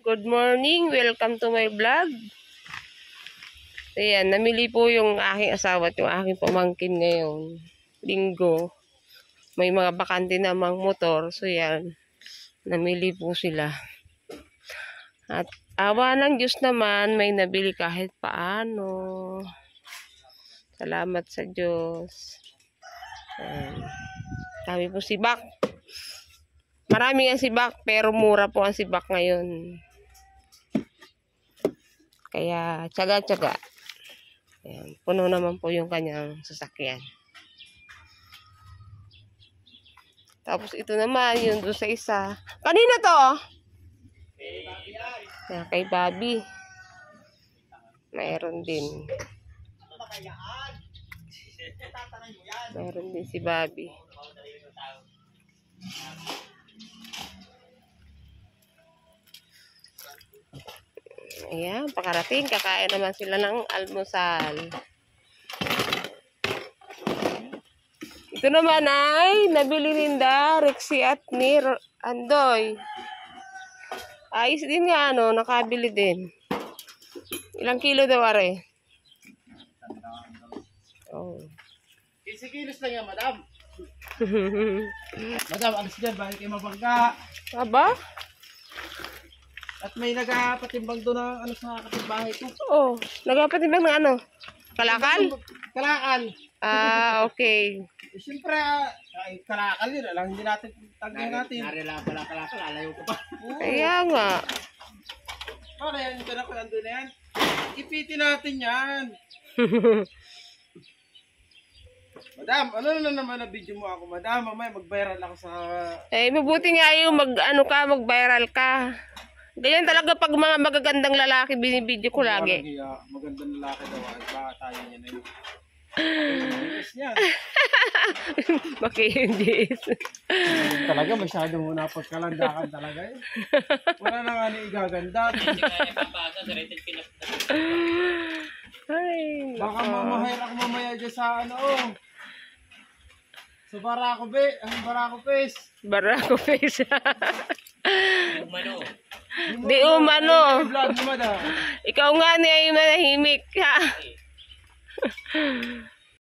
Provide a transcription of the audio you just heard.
Good morning, welcome to my vlog. Ayan, namili po yung aking asawa at yung aking pamangkin ngayon. Linggo. May mga bakante namang motor. So yan, namili po sila. At awa ng Diyos naman, may nabili kahit paano. Salamat sa Diyos. Ayan. Kami po sibak. Marami ang sibak, pero mura po ang sibak ngayon. Kaya, tsaga-tsaga. Ayan, puno naman po yung kanyang sasakyan. Tapos ito naman, yung doon sa isa. Kanina to? Ayan, kay Bobby. Mayroon din. Mayroon din si Bobby. Ayan, pakarating. Kakain naman sila ng almusal. Ito naman ay nabili ninda Rexy at ni Andoy. Ayos din nga, nakabili din. Ilang kilo daw, are? Oh. 15 kilos lang yan, madam. Madam, alis dyan, bakit kayo mabangga? Aba? At may nagpatimbang doon ng sa kapitbahay ko. Oo. Nagpatimbang ng ano? Kalakal? Kalakal. Ah, okay. Eh, siyempre, kalakal yun. Alam, hindi natin tagyan natin. Narila pala kalakal, alayo ko pa. Kaya nga. Ano yan, ito na ko, andun na yan. Ipitin natin yan. Madam, ano na naman na video mo ako, madam? Mamaya mag-viral ako sa... Mabuti nga yung mag-viral ka. Ganyan talaga pag mga magagandang lalaki binibidyo ko lagi. Magandang lalaki daw. Baka tayo niya na yun. Yes, yan. Makihindis. Talaga masyado mo napagkalandakan talaga eh. Wala na nga ni igaganda. Ay, baka mamahir ako mamaya dyan sa ano oh. Sa Barako Be, ang Barako Face. Barako Face. Umano. Di umano. Vlog mo madam. Ikaw nga ni ay manahimik ha.